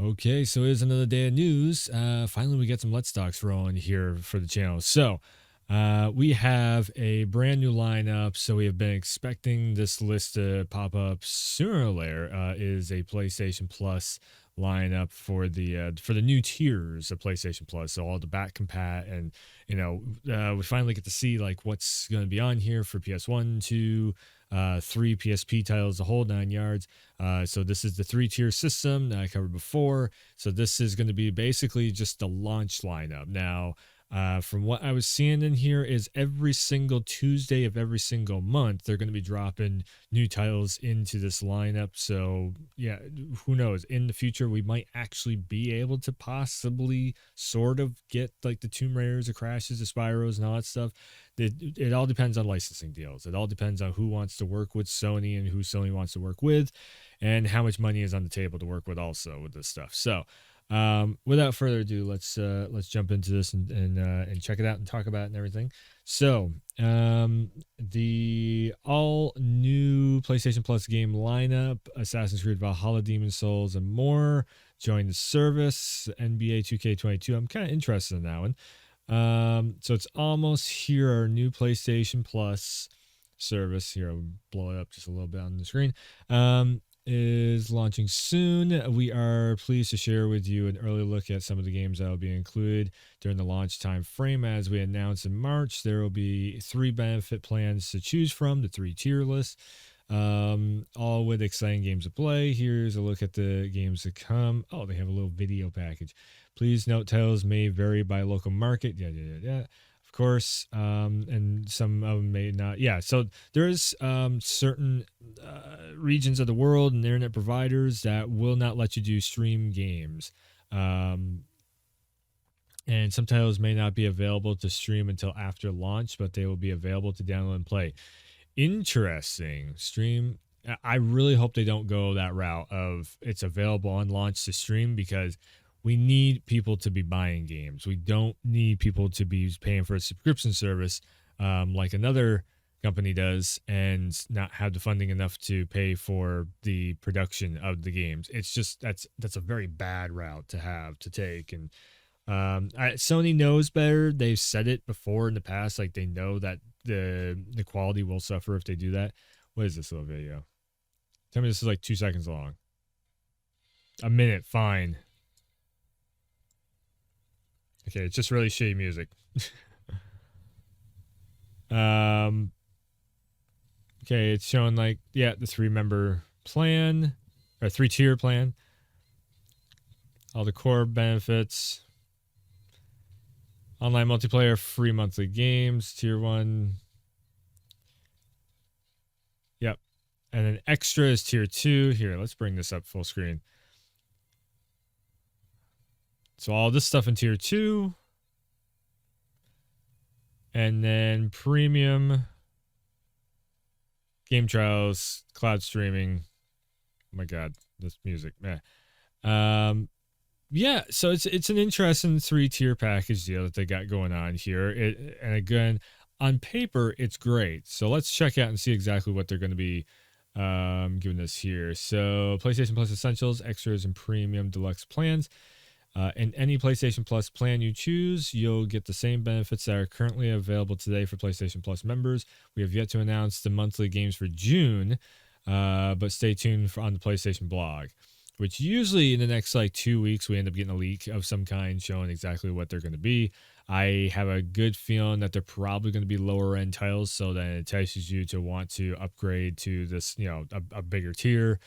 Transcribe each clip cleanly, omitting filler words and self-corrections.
Okay, so it's another day of news. Finally, we get some Let's Talks rolling here for the channel. So, we have a brand new lineup. So we have been expecting this list to pop up sooner or later. Is a PlayStation Plus lineup for the new tiers of PlayStation Plus. So all the back compat, and we finally get to see like what's going to be on here for PS1, 2, 3 PSP titles, the whole 9 yards. So this is the 3-tier system that I covered before. So this is going to be basically just the launch lineup. Now, from what I was seeing in here is every single Tuesday of every single month, they're going to be dropping new titles into this lineup. So yeah, who knows? In the future, we might actually be able to possibly sort of get like the Tomb Raiders, the Crashes, the Spyros, and all that stuff. It all depends on licensing deals. It all depends on who wants to work with Sony and who Sony wants to work with, and how much money is on the table to work with also with this stuff. So without further ado, let's jump into this and check it out and talk about it and everything. So the all new PlayStation Plus game lineup: Assassin's Creed Valhalla, Demon's Souls, and more join the service. NBA 2K22. I'm kind of interested in that one. So it's almost here. Our new PlayStation Plus service here. I'll blow it up just a little bit on the screen. Is launching soon. We are pleased to share with you an early look at some of the games that will be included during the launch time frame. As we announced in March, there will be 3 benefit plans to choose from, the 3-tier list, all with exciting games to play. Here's a look at the games to come. Oh, they have a little video package. Please note titles may vary by local market. Yeah. Of course, and some of them may not. Yeah, so there's certain regions of the world and internet providers that will not let you do stream games. And some titles may not be available to stream until after launch, but they will be available to download and play. Interesting. Stream. I really hope they don't go that route of it's available on launch to stream, because we need people to be buying games. We don't need people to be paying for a subscription service like another company does and not have the funding enough to pay for the production of the games. It's just that's a very bad route to take. And Sony knows better. They've said it before in the past. Like, they know that the quality will suffer if they do that. What is this little video? Tell me this is like 2 seconds long. A minute, fine. Okay, it's just really shitty music. Okay, it's showing like, yeah, the 3-member plan or 3-tier plan. All the core benefits. Online multiplayer, free monthly games, tier 1. Yep. And then extra is tier 2. Here, let's bring this up full screen. So all this stuff in tier 2. And then premium, game trials, cloud streaming. Oh my God, this music, man. Yeah, so it's an interesting 3-tier package deal that they got going on here. And again, on paper, it's great. So let's check out and see exactly what they're going to be giving us here. So PlayStation Plus Essentials, Extras, and Premium Deluxe plans. In any PlayStation Plus plan you choose, you'll get the same benefits that are currently available today for PlayStation Plus members. We have yet to announce the monthly games for June, but stay tuned on the PlayStation blog, which usually in the next like 2 weeks, we end up getting a leak of some kind showing exactly what they're going to be. I have a good feeling that they're probably going to be lower end titles, so that it entices you to want to upgrade to this, a bigger tier.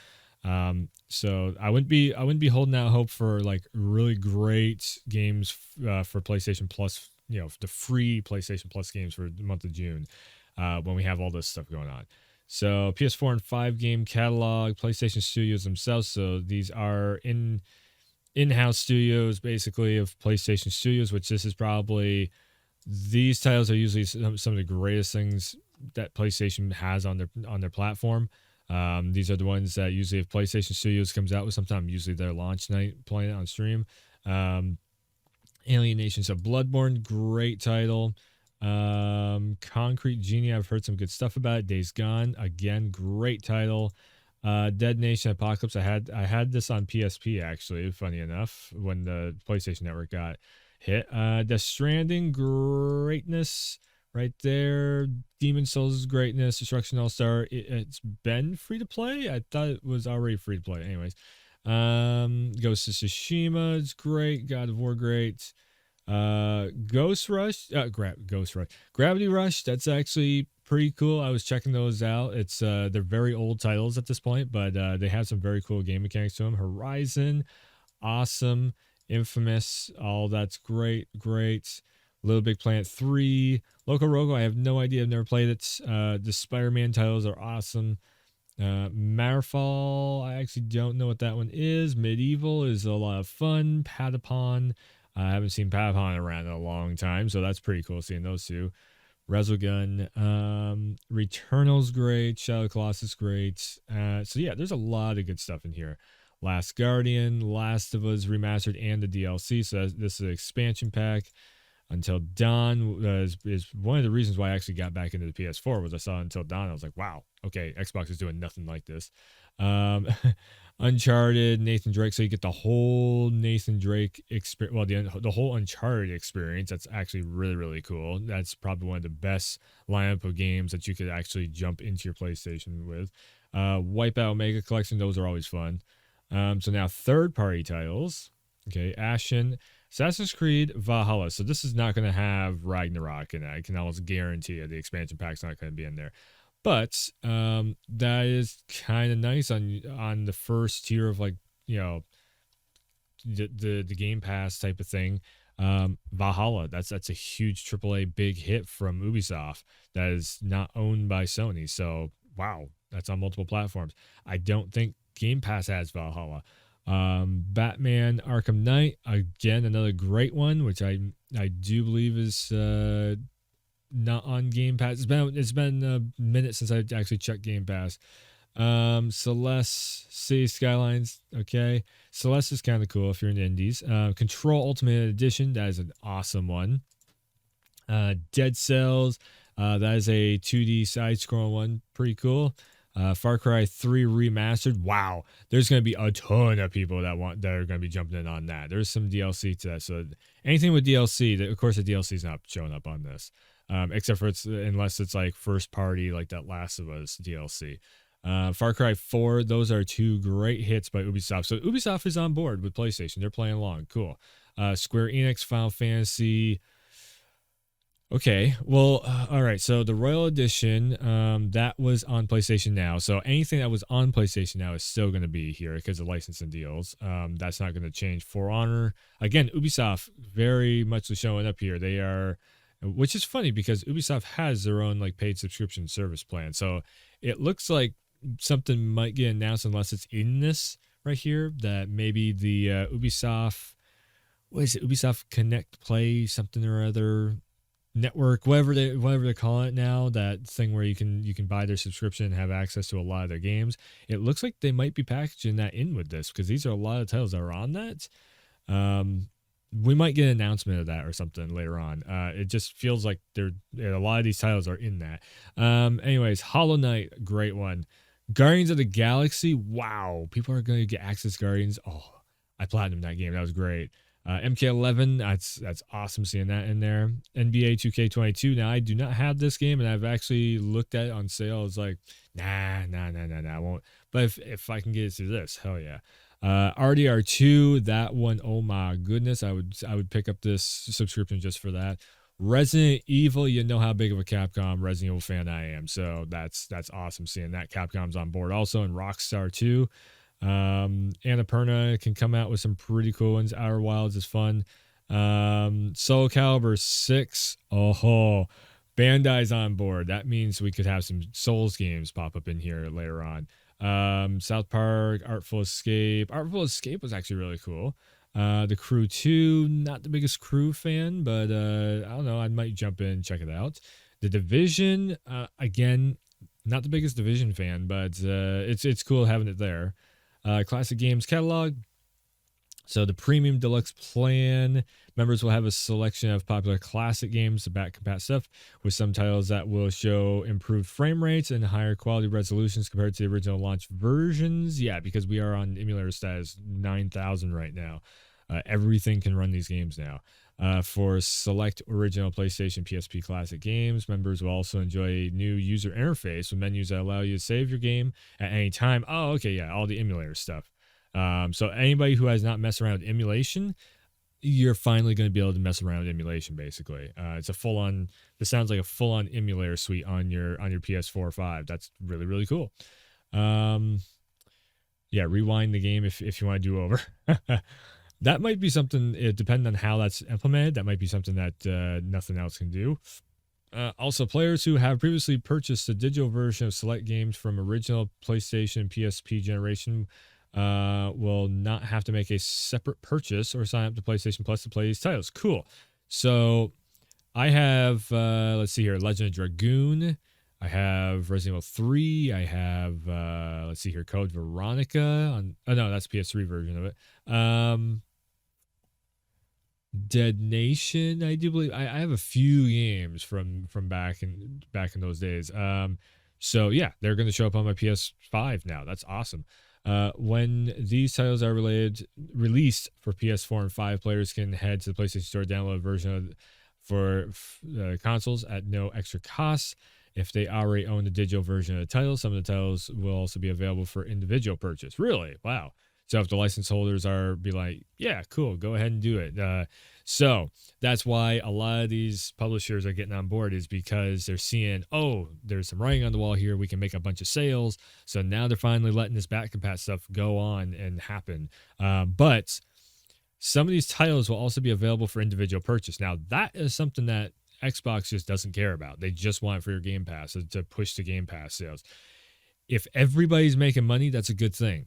So I wouldn't be holding out hope for like really great games for PlayStation Plus, the free PlayStation Plus games for the month of June, when we have all this stuff going on. So PS4 and 5 game catalog, PlayStation Studios themselves. So these are in-house studios, basically, of PlayStation Studios, which this is probably, these titles are usually some of the greatest things that PlayStation has on their platform. These are the ones that usually, if PlayStation Studios comes out with sometime, usually their launch night, playing it on stream. Alienation of Bloodborne, great title. Concrete Genie, I've heard some good stuff about it. Days Gone, again, great title. Dead Nation Apocalypse. I had this on PSP actually. Funny enough, when the PlayStation Network got hit. Death Stranding greatness right there. Demon Souls greatness. Destruction All Star. It's been free to play. I thought it was already free to play. Anyways, Ghost of Tsushima is great. God of War great. Ghost Rush, Ghost Rush, Gravity Rush. That's actually pretty cool. I was checking those out. It's they're very old titles at this point, but they have some very cool game mechanics to them. Horizon, awesome. Infamous, all that's great, great. Little Big Planet 3, Loco Roco. I have no idea. I've never played it. The Spider-Man titles are awesome. Matterfall, I actually don't know what that one is. Medieval is a lot of fun. Patapon, I haven't seen Patapon around in a long time, so that's pretty cool seeing those two. Resogun, Returnal's great. Shadow Colossus great. So yeah, there's a lot of good stuff in here. Last Guardian, Last of Us Remastered, and the DLC. So this is an expansion pack. Until Dawn is one of the reasons why I actually got back into the PS4 was I saw Until Dawn. I was like, wow, okay, Xbox is doing nothing like this. Uncharted, Nathan Drake. So you get the whole Nathan Drake experience. Well, the whole Uncharted experience. That's actually really, really cool. That's probably one of the best lineup of games that you could actually jump into your PlayStation with. Wipeout Mega Collection. Those are always fun. So now third-party titles. Okay, Ashen. Assassin's Creed Valhalla. So this is not going to have Ragnarok in it. I can almost guarantee you the expansion pack's not going to be in there. But that is kind of nice on the first tier of, like, you know, the Game Pass type of thing. Valhalla, that's a huge AAA big hit from Ubisoft that is not owned by Sony. So wow, that's on multiple platforms. I don't think Game Pass has Valhalla. Batman Arkham Knight, again, another great one, which I do believe is not on Game Pass. It's been a minute since I actually checked Game Pass. Celeste, City Skylines, okay. Celeste is kind of cool if you're in the indies. Control Ultimate Edition, that is an awesome one. Dead Cells, that is a 2D side-scrolling one, pretty cool. Far Cry 3 Remastered. Wow, there's going to be a ton of people that are going to be jumping in on that. There's some DLC to that. So anything with DLC, of course, the DLC is not showing up on this, except for unless it's like first party, like that Last of Us DLC. Far Cry 4. Those are two great hits by Ubisoft. So Ubisoft is on board with PlayStation. They're playing along. Cool. Square Enix, Final Fantasy. Okay, well, all right. So the Royal Edition, that was on PlayStation Now. So anything that was on PlayStation Now is still going to be here because of licensing deals. That's not going to change. For Honor, again, Ubisoft very much showing up here. They are, which is funny because Ubisoft has their own like paid subscription service plan. So it looks like something might get announced unless it's in this right here. That maybe the Ubisoft, what is it? Ubisoft Connect Play something or other. Network, whatever they call it now, that thing where you can buy their subscription and have access to a lot of their games. It looks like they might be packaging that in with this because these are a lot of titles that are on that. We might get an announcement of that or something later on. It just feels like a lot of these titles are in that. Anyways, Hollow Knight, great one. Guardians of the Galaxy, wow, people are going to get access to Guardians. Oh, I platinumed that game. That was great. MK11, that's awesome seeing that in there. NBA 2K22. Now, I do not have this game, and I've actually looked at it on sale. It's like, nah, I won't. But if I can get it through this, hell yeah. RDR2, that one, oh my goodness, I would pick up this subscription just for that. Resident Evil, you know how big of a Capcom Resident Evil fan I am, so that's awesome seeing that Capcom's on board. Also in Rockstar 2. Annapurna can come out with some pretty cool ones. Outer Wilds is fun. Soul Calibur 6. Oh, Bandai's on board. That means we could have some Souls games pop up in here later on. South Park, Artful Escape. Artful Escape was actually really cool. The Crew 2, not the biggest Crew fan, but I don't know. I might jump in and check it out. The Division, again, not the biggest Division fan, but it's cool having it there. Classic Games Catalog. So the premium deluxe plan members will have a selection of popular classic games, the back compat stuff, with some titles that will show improved frame rates and higher quality resolutions compared to the original launch versions. Yeah, because we are on emulator status 9,000 right now. Everything can run these games now. For select original PlayStation PSP classic games, members will also enjoy a new user interface with menus that allow you to save your game at any time. Oh, okay, yeah, all the emulator stuff. So anybody who has not messed around with emulation, you're finally going to be able to mess around with emulation. Basically, it's a full on. This sounds like a full on emulator suite on your PS4 or 5. That's really cool. Yeah, rewind the game if you want to do over. That might be something. Depending on how that's implemented, that might be something that nothing else can do. Also, players who have previously purchased a digital version of select games from original PlayStation PSP generation will not have to make a separate purchase or sign up to PlayStation Plus to play these titles. Cool. So I have, let's see here, Legend of Dragoon. I have Resident Evil 3. I have, let's see here, Code Veronica. Oh, no, that's PS3 version of it. Dead Nation, I do believe. I have a few games from back in those days. So yeah, they're going to show up on my PS5 now. That's awesome. When these titles are released for PS4 and 5, players can head to the PlayStation Store, download a version for consoles at no extra cost. If they already own the digital version of the title, some of the titles will also be available for individual purchase. Really? Wow. So if the license holders be like, yeah, cool, go ahead and do it. So that's why a lot of these publishers are getting on board, is because they're seeing, oh, there's some writing on the wall here. We can make a bunch of sales. So now they're finally letting this back compat stuff go on and happen. But some of these titles will also be available for individual purchase. Now, that is something that Xbox just doesn't care about. They just want it for your Game Pass, to push the Game Pass sales. If everybody's making money, that's a good thing.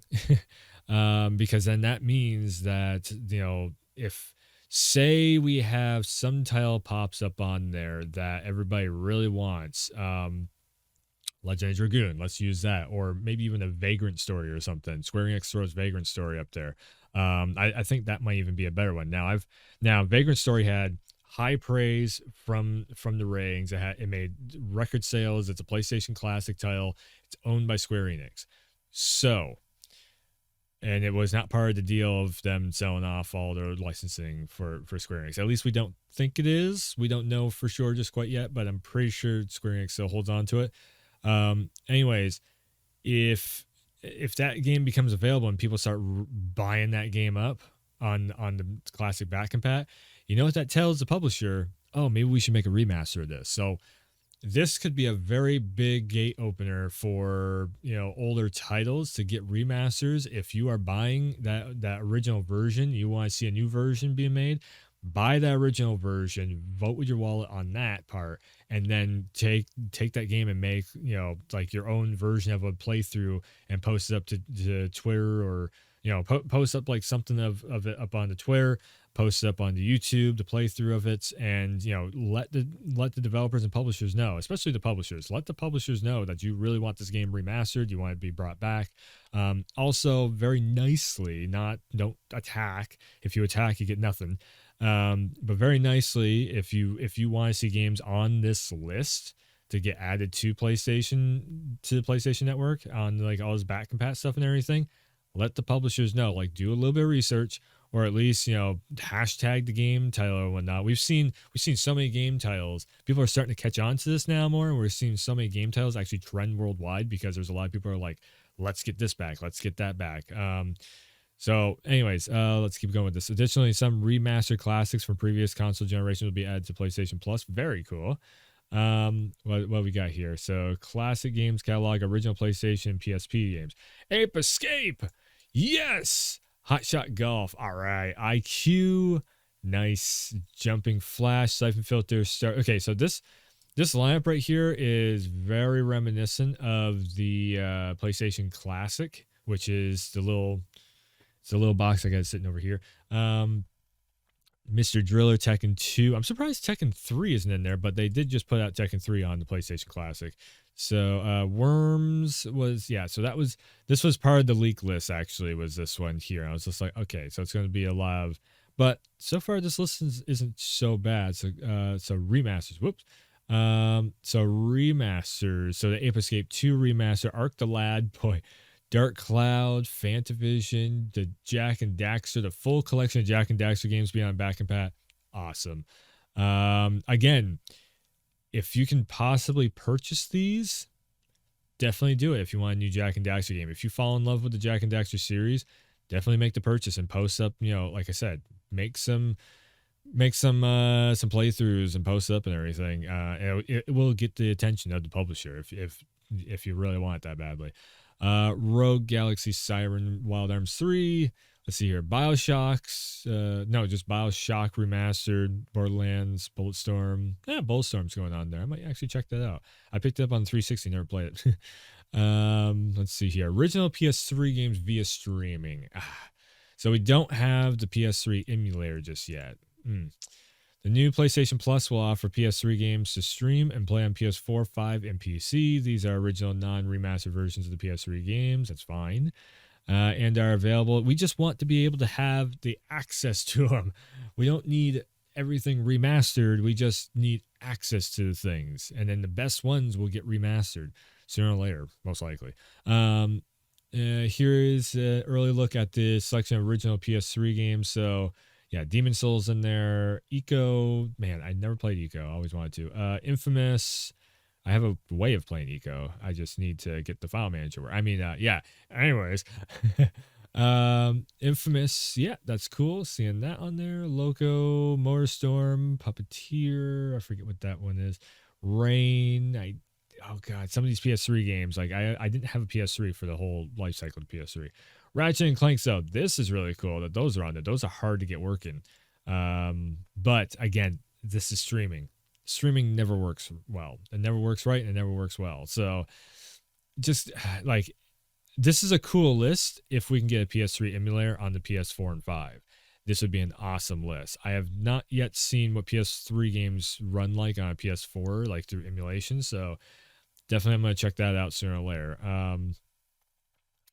Because then that means that, if say we have some title pops up on there that everybody really wants, Legend of Dragoon, let's use that, or maybe even a Vagrant Story or something. Square Enix throws Vagrant Story up there. I think that might even be a better one. Now Vagrant Story had high praise from the ratings. It made record sales. It's a PlayStation Classic title. It's owned by Square Enix. So, and it was not part of the deal of them selling off all their licensing for Square Enix. At least we don't think it is. We don't know for sure just quite yet, but I'm pretty sure Square Enix still holds on to it. Anyways, if that game becomes available and people start buying that game up on the classic back compat, you know what that tells the publisher? Oh, maybe we should make a remaster of this. So this could be a very big gate opener for, older titles to get remasters. If you are buying that original version, you want to see a new version being made, buy that original version, vote with your wallet on that part, and then take that game and make, like your own version of a playthrough and post it up to Twitter, or post up like something of it up on the Twitter, post it up on the YouTube, the playthrough of it, and let the developers and publishers know, especially the publishers. Let the publishers know that you really want this game remastered, you want it to be brought back. Also, very nicely, don't attack. If you attack, you get nothing. But very nicely, if you want to see games on this list to get added to the PlayStation Network on like all this back compat stuff and everything, let the publishers know. Like, do a little bit of research, or at least hashtag the game title or whatnot. We've seen so many game titles. People are starting to catch on to this now more, and we're seeing so many game titles actually trend worldwide because there's a lot of people who are like, let's get this back, let's get that back. So anyways, let's keep going with this. Additionally, some remastered classics from previous console generations will be added to PlayStation Plus. Very cool. What we got here? So classic games catalog, original PlayStation, PSP games. Ape Escape. Yes. Hot Shot Golf. All right. IQ. Nice. Jumping Flash. Siphon Filter. Okay, so this lineup right here is very reminiscent of the PlayStation Classic, which is the little box I got sitting over here. Mr. Driller, Tekken 2. I'm surprised Tekken 3 isn't in there, but they did just put out Tekken 3 on the PlayStation Classic. So Worms was, yeah, so this was part of the leak list, actually, was this one here. I was just like, okay, so it's going to be a lot of, but so far this list isn't so bad. So remasters, whoops. So remasters, so the Ape Escape 2 remaster, Arc the Lad, boy, Dark Cloud, Fantavision, the Jack and Daxter, the full collection of Jack and Daxter games beyond Back and Pat. Awesome. Again, if you can possibly purchase these, definitely do it if you want a new Jack and Daxter game. If you fall in love with the Jack and Daxter series, definitely make the purchase and post up, like I said, make some playthroughs and post up and everything. It will get the attention of the publisher if you really want it that badly. Rogue Galaxy Siren Wild Arms 3. Let's see here. Bioshocks. No, just Bioshock Remastered. Borderlands. Bulletstorm. Yeah, Bulletstorm's going on there. I might actually check that out. I picked it up on 360. Never played it. Let's see here. Original PS3 games via streaming. So we don't have the PS3 emulator just yet. The new PlayStation Plus will offer PS3 games to stream and play on PS4, 5, and PC. These are original non-remastered versions of the PS3 games. That's fine. And are available. We just want to be able to have the access to them. We don't need everything remastered. We just need access to the things. And then the best ones will get remastered sooner or later, most likely. Here is an early look at the selection of original PS3 games. So, yeah, Demon Souls in there. Eco, man, I never played Eco. I always wanted to. Infamous. I have a way of playing Eco. I just need to get the file manager. Yeah. Anyways, Infamous. Yeah, that's cool. Seeing that on there. Loco, Motorstorm, Puppeteer. I forget what that one is. Rain. Oh god, some of these PS3 games. Like I didn't have a PS3 for the whole life cycle of PS3. Ratchet and Clank. So this is really cool that those are on there. Those are hard to get working. But again, this is streaming. Streaming never works well. It never works right, and it never works well. So just like, this is a cool list. If we can get a PS3 emulator on the PS4 and 5, this would be an awesome list. I have not yet seen what PS3 games run like on a PS4, like through emulation. So definitely I'm going to check that out sooner or later.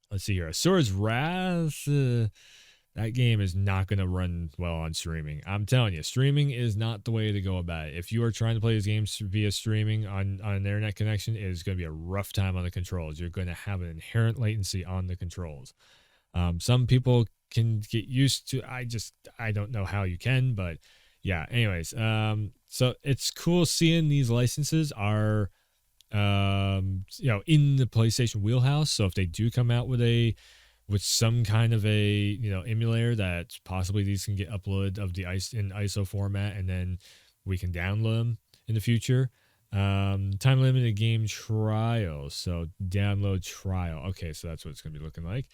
Let's see here. Swords Wrath. That game is not going to run well on streaming. I'm telling you, streaming is not the way to go about it. If you are trying to play these games via streaming on an internet connection, it is going to be a rough time on the controls. You're going to have an inherent latency on the controls. Some people can get used to. I don't know how you can, but yeah. Anyways, so it's cool seeing these licenses are, in the PlayStation wheelhouse. So if they do come out with some kind of a emulator that possibly these can get uploaded of the ISO format, and then we can download them in the future. Time limited game trial. So download trial. Okay, so that's what it's going to be looking like.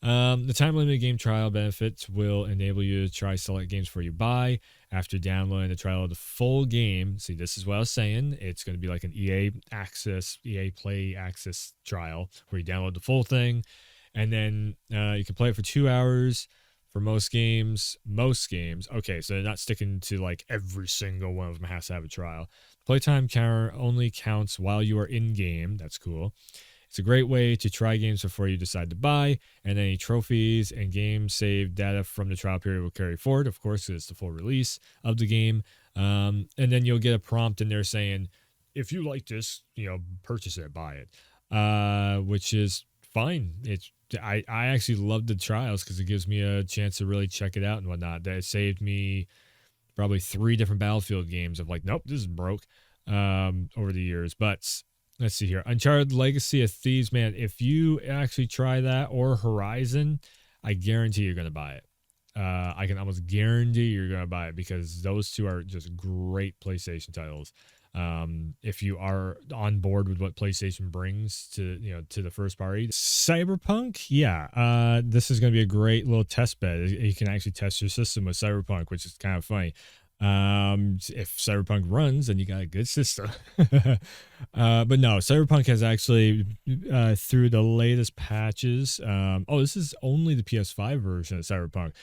The time limited game trial benefits will enable you to try select games before you buy. After downloading the trial of the full game, see, this is what I was saying. It's going to be like an EA Play Access trial where you download the full thing. And then you can play it for 2 hours for most games. Okay, so they're not sticking to like every single one of them has to have a trial. Playtime counter only counts while you are in game. That's cool. It's a great way to try games before you decide to buy. And any trophies and game save data from the trial period will carry forward. Of course, it's the full release of the game. And then you'll get a prompt in there saying, if you like this, purchase it, buy it. Which is fine. I actually love the trials because it gives me a chance to really check it out and whatnot. That saved me probably 3 different Battlefield games of like, nope, this is broke over the years. But let's see here. Uncharted Legacy of Thieves, man, if you actually try that, or Horizon, I guarantee you're going to buy it. I can almost guarantee you're going to buy it because those two are just great PlayStation titles. If you are on board with what PlayStation brings to the first party. Cyberpunk, yeah, this is going to be a great little test bed. You can actually test your system with Cyberpunk, which is kind of funny. If Cyberpunk runs, then you got a good system. But no, Cyberpunk has actually through the latest patches. This is only the PS5 version of Cyberpunk.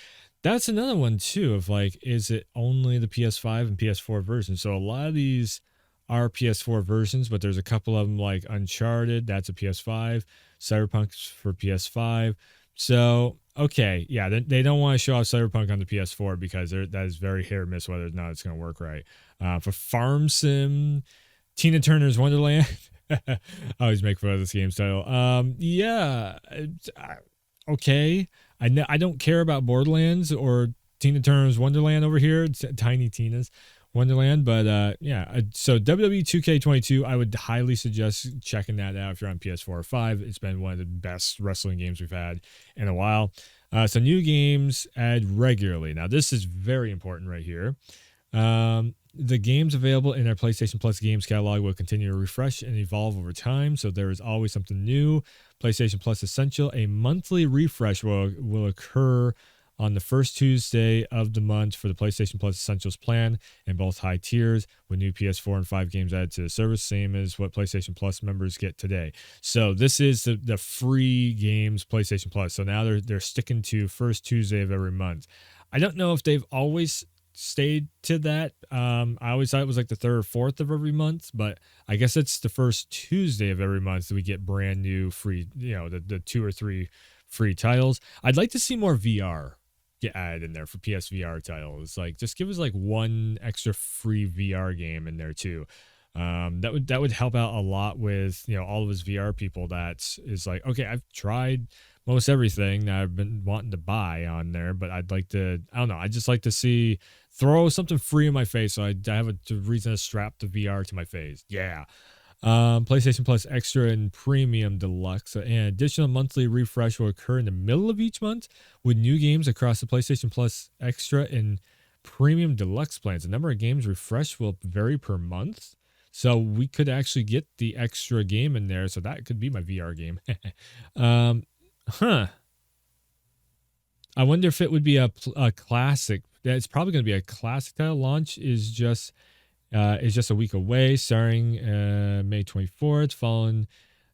That's another one too. Of like, is it only the PS5 and PS4 version? So a lot of these are PS4 versions, but there's a couple of them like Uncharted, that's a PS5, Cyberpunk's for PS5. So, okay, yeah, they don't want to show off Cyberpunk on the PS4 because that is very hit or miss whether or not it's going to work right. For Farm Sim, Tina Turner's Wonderland. I always make fun of this game's title. Yeah, okay. I don't care about Borderlands or Tina Turner's Wonderland over here. It's Tiny Tina's Wonderland, but yeah. So WWE 2K22, I would highly suggest checking that out if you're on PS4 or 5. It's been one of the best wrestling games we've had in a while. So new games add regularly. Now this is very important right here. The games available in our PlayStation Plus games catalog will continue to refresh and evolve over time, so there is always something new. PlayStation Plus Essential, a monthly refresh will occur on the first Tuesday of the month for the PlayStation Plus Essentials plan in both high tiers, with new PS4 and 5 games added to the service, same as what PlayStation Plus members get today. So this is the free games PlayStation Plus. So now they're sticking to first Tuesday of every month. I don't know if they've always stayed to that. I always thought it was like the third or fourth of every month, but I guess it's the first Tuesday of every month that we get brand new free, the 2 or 3 free titles. I'd like to see more VR get added in there for PSVR titles. Like, just give us like one extra free VR game in there too. That would help out a lot with all of us VR people. That is like, okay, I've tried most everything that I've been wanting to buy on there, but I'd like to, I don't know, I just like to throw something free in my face so I have a reason to strap the VR to my face. Yeah. PlayStation Plus Extra and Premium Deluxe. An additional monthly refresh will occur in the middle of each month with new games across the PlayStation Plus Extra and Premium Deluxe plans. The number of games refreshed will vary per month. So we could actually get the extra game in there. So that could be my VR game. I wonder if it would be a classic. It's probably going to be a classic title. Launch is just a week away, starting May 24th, following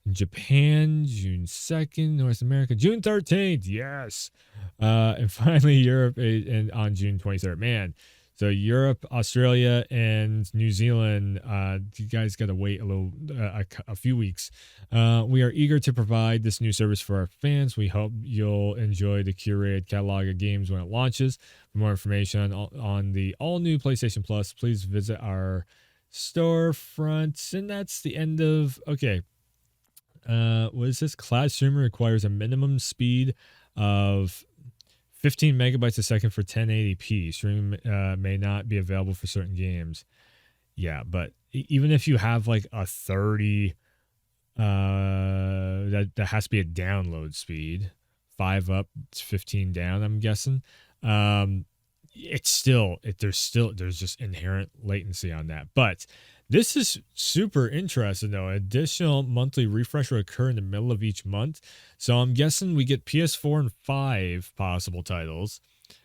Japan June 2nd, North America June 13th. Yes. And finally Europe and on June 23rd. Man. So Europe, Australia, and New Zealand, you guys got to wait a few weeks. We are eager to provide this new service for our fans. We hope you'll enjoy the curated catalog of games when it launches. For more information on the all-new PlayStation Plus, please visit our storefront. And that's the end of... Okay. What is this? Cloud streaming requires a minimum speed of 15 megabytes a second for 1080p. Streaming may not be available for certain games. Yeah, but even if you have like a 30, that has to be a download speed. 5 up, 15 down, I'm guessing. There's just inherent latency on that. But this is super interesting, though. Additional monthly refresh will occur in the middle of each month. So I'm guessing we get PS4 and 5 possible titles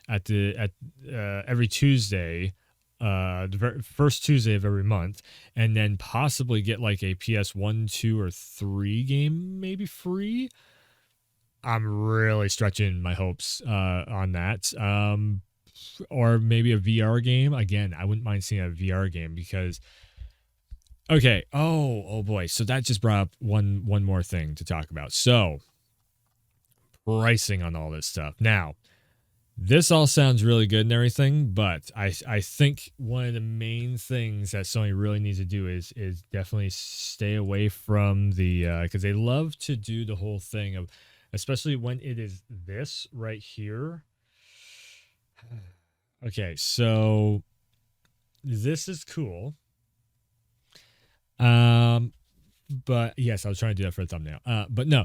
at every Tuesday, the first Tuesday of every month, and then possibly get like a PS1, 2, or 3 game maybe free. I'm really stretching my hopes on that. Or maybe a VR game. Again, I wouldn't mind seeing a VR game because... Okay. Oh boy. So that just brought up one more thing to talk about. So pricing on all this stuff. Now, this all sounds really good and everything, but I think one of the main things that Sony really needs to do is definitely stay away from the because they love to do the whole thing of, especially when it is this right here. Okay, so this is cool. But yes, I was trying to do that for a thumbnail. But no.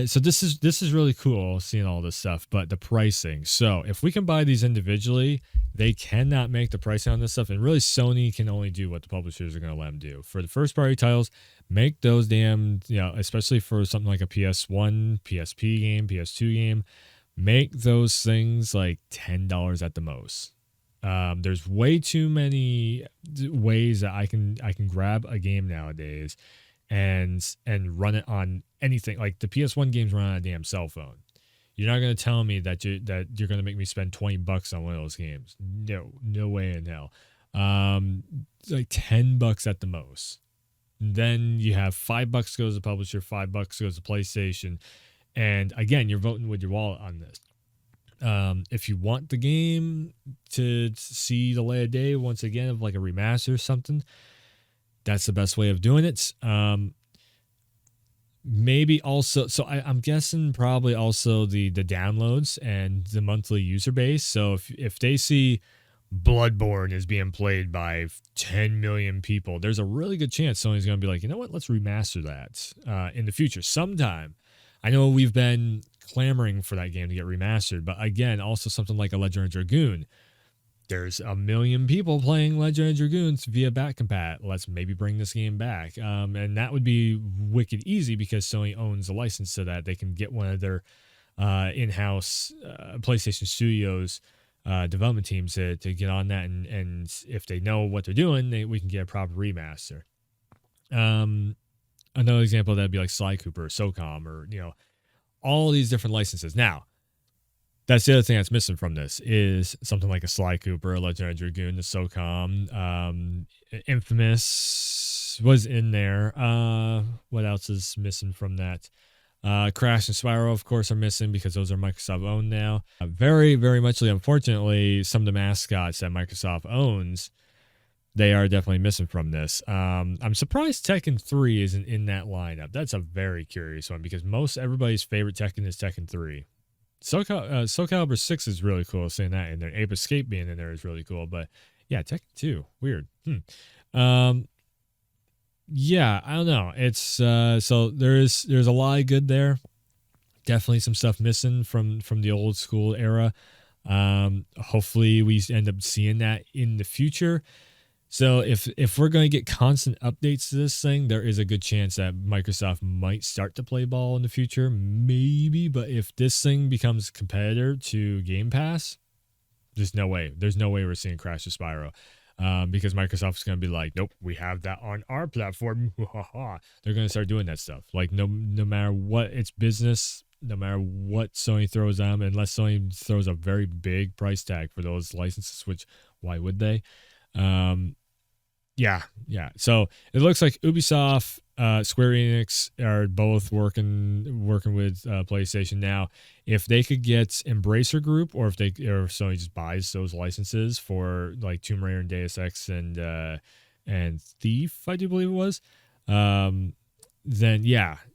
So this is really cool seeing all this stuff, but the pricing. So if we can buy these individually, they cannot make the pricing on this stuff, and really Sony can only do what the publishers are going to let them do. For the first party titles, make those damn, especially for something like a PS1, PSP game, PS2 game, make those things like $10 at the most. There's way too many ways that I can grab a game nowadays and run it on anything. Like the PS1 games run on a damn cell phone. You're not going to tell me that you're going to make me spend $20 on one of those games. No way in hell. like $10 at the most. Then you have $5 goes to the publisher, $5 goes to PlayStation, and again, you're voting with your wallet on this. If you want the game to see the light of day once again of like a remaster or something, that's the best way of doing it. Maybe also, so I'm guessing probably also the downloads and the monthly user base. So if they see Bloodborne is being played by 10 million people, there's a really good chance Sony's going to be like, you know what, let's remaster that in the future sometime. I know we've been clamoring for that game to get remastered, but again, also something like a Legend of Dragoon. There's a million people playing Legend of Dragoons via backcompat. Let's maybe bring this game back. And that would be wicked easy because Sony owns the license to that. They can get one of their in-house PlayStation Studios development teams to get on that. And if they know what they're doing, we can get a proper remaster. Another example of that would be like Sly Cooper or SOCOM or, all these different licenses. Now, that's the other thing that's missing from this is something like a Sly Cooper, a Legend of Dragoon, the SOCOM, Infamous was in there. What else is missing from that? Crash and Spyro, of course, are missing because those are Microsoft owned now. Very, very muchly, unfortunately, some of the mascots that Microsoft owns, they are definitely missing from this. I'm surprised Tekken 3 isn't in that lineup. That's a very curious one because most everybody's favorite Tekken is Tekken 3. Soul Calibur 6 is really cool, seeing that in there. Ape Escape being in there is really cool. But yeah, Tekken 2, weird. Yeah, I don't know. It's so there's a lot of good there. Definitely some stuff missing from the old school era. Hopefully we end up seeing that in the future. So if we're going to get constant updates to this thing, there is a good chance that Microsoft might start to play ball in the future, maybe. But if this thing becomes a competitor to Game Pass, there's no way. There's no way we're seeing Crash to Spyro, because Microsoft's going to be like, nope, we have that on our platform. They're going to start doing that stuff. Like no matter what its business, no matter what Sony throws them, unless Sony throws a very big price tag for those licenses, which why would they? Yeah. So it looks like Ubisoft, Square Enix are both working with PlayStation now. If they could get Embracer Group, or if Sony just buys those licenses for like Tomb Raider and Deus Ex and Thief, I do believe it was, then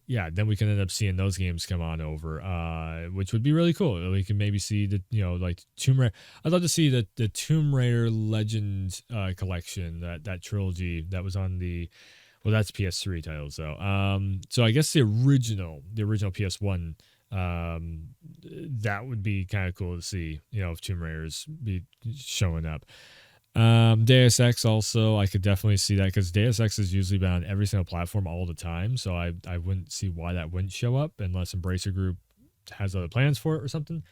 then we can end up seeing those games come on over, which would be really cool. We can maybe see the like Tomb Raider. I'd love to see the Tomb Raider Legend collection, that trilogy that was on the, well, that's PS3 titles though. So I guess the original PS1, that would be kind of cool to see. If Tomb Raiders be showing up. Deus Ex also, I could definitely see that because Deus Ex is usually been on every single platform all the time, so I wouldn't see why that wouldn't show up unless Embracer Group has other plans for it or something.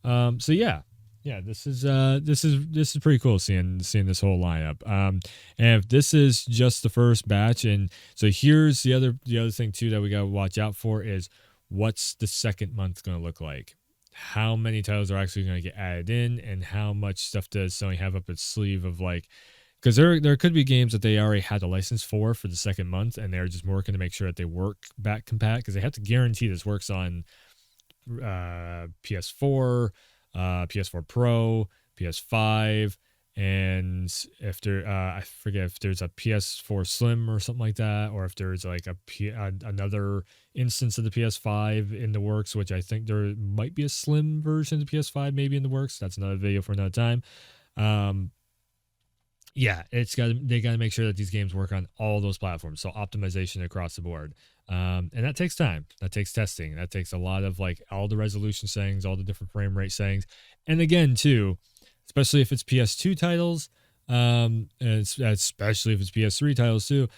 So yeah, this is pretty cool seeing this whole lineup. And if this is just the first batch, and so here's the other thing too that we gotta watch out for is what's the second month going to look like. How many titles are actually going to get added in, and how much stuff does Sony have up its sleeve of like, because there could be games that they already had the license for the second month, and they're just working to make sure that they work back compat, because they have to guarantee this works on PS4, PS4 Pro, PS5, and if there, I forget if there's a PS4 Slim or something like that, or if there's like another instance of the PS5 in the works, which I think there might be a Slim version of the PS5 maybe in the works. That's another video for another time. They got to make sure that these games work on all those platforms, so optimization across the board. And that takes time. That takes testing. That takes a lot of like all the resolution settings, all the different frame rate settings, and again too, especially if it's PS2 titles, and especially if it's PS3 titles too,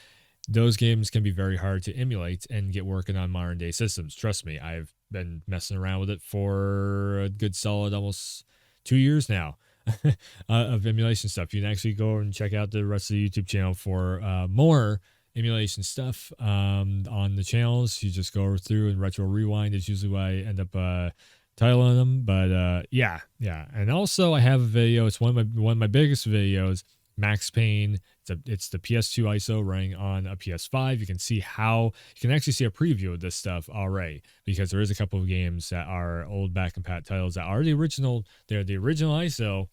those games can be very hard to emulate and get working on modern day systems. Trust me, I've been messing around with it for a good solid almost 2 years now of emulation stuff. You can actually go and check out the rest of the YouTube channel for more emulation stuff on the channels. You just go through and retro rewind is usually why I end up titling them. But yeah. And also I have a video. It's one of my biggest videos Max Payne. It's the PS2 ISO running on a PS5. You can see how you can actually see a preview of this stuff already, because there is a couple of games that are old back compat titles that are the original. They're the original ISO.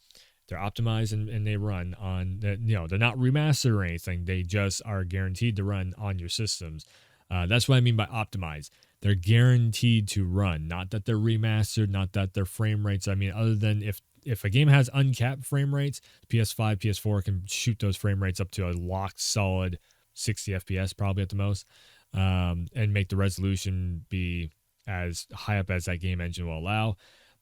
They're optimized and they run on that. They're not remastered or anything. They just are guaranteed to run on your systems. That's what I mean by optimized. They're guaranteed to run, not that they're remastered, not that their frame rates. I mean, other than if a game has uncapped frame rates, PS5, PS4 can shoot those frame rates up to a locked solid 60 FPS probably at the most, and make the resolution be as high up as that game engine will allow.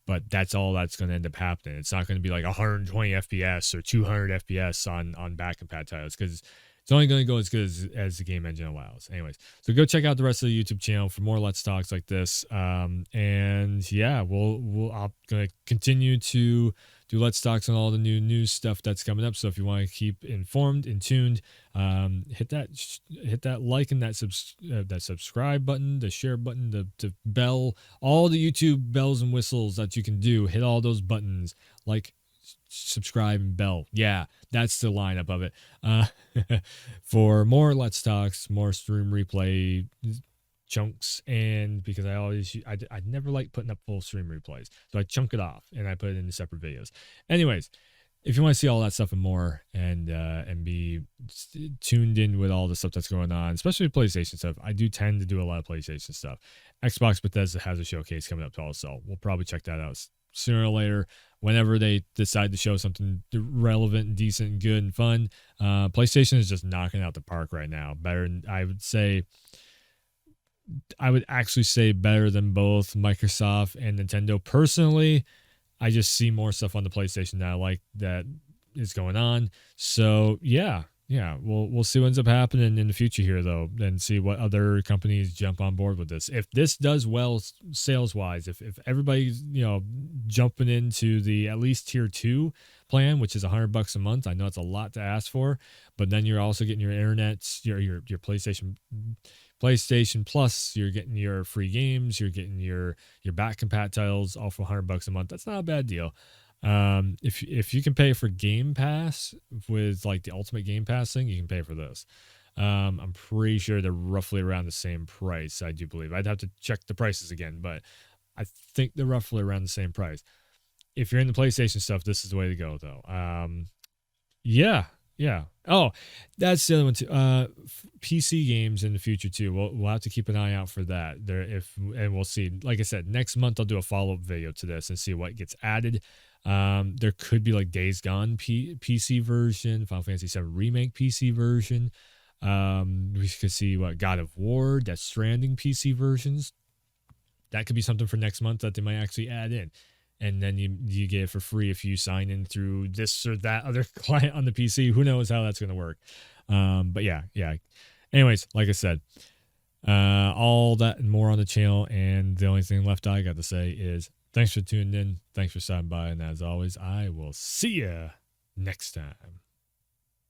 But that's all that's going to end up happening. It's not going to be like 120 FPS or 200 FPS on back compat titles, because it's only going to go as good as the game engine allows. Anyways, so go check out the rest of the YouTube channel for more Let's Talks like this. And yeah, I'm going to continue to do Let's Talks on all the new news stuff that's coming up. So if you want to keep informed and tuned, hit that like and that subscribe button, the share button, the bell, all the YouTube bells and whistles that you can do. Hit all those buttons, like, subscribe, and bell. Yeah, that's the lineup of it. For more Let's Talks, more stream replay chunks, and because I never like putting up full stream replays, so I chunk it off and I put it into separate videos. Anyways, if you want to see all that stuff and more, and be tuned in with all the stuff that's going on, especially with PlayStation stuff, I do tend to do a lot of PlayStation stuff. Xbox Bethesda has a showcase coming up also. We'll probably check that out sooner or later, whenever they decide to show something relevant and decent and good and fun. PlayStation is just knocking out the park right now. I would actually say better than both Microsoft and Nintendo. Personally, I just see more stuff on the PlayStation that I like that is going on. So yeah, we'll see what ends up happening in the future here, though, and see what other companies jump on board with this. If this does well sales wise, if everybody's jumping into the at least tier 2 plan, which is $100 a month, I know it's a lot to ask for, but then you're also getting your internet, your PlayStation Plus, you're getting your free games, you're getting your back compat titles, all for $100 a month. That's not a bad deal. If you can pay for Game Pass with like the Ultimate Game Pass thing, you can pay for this. I'm pretty sure they're roughly around the same price. I do believe. I'd have to check the prices again, but I think they're roughly around the same price. If you're in the PlayStation stuff, this is the way to go, though. Yeah. Oh, that's the other one too. PC games in the future too. We'll have to keep an eye out for that. And we'll see. Like I said, next month I'll do a follow-up video to this and see what gets added. There could be like Days Gone PC version, Final Fantasy VII Remake PC version. We could see what God of War, Death Stranding PC versions. That could be something for next month that they might actually add in. And then you get it for free if you sign in through this or that other client on the PC. Who knows how that's going to work? But yeah. Anyways, like I said, all that and more on the channel. And the only thing left I got to say is thanks for tuning in. Thanks for stopping by. And as always, I will see you next time.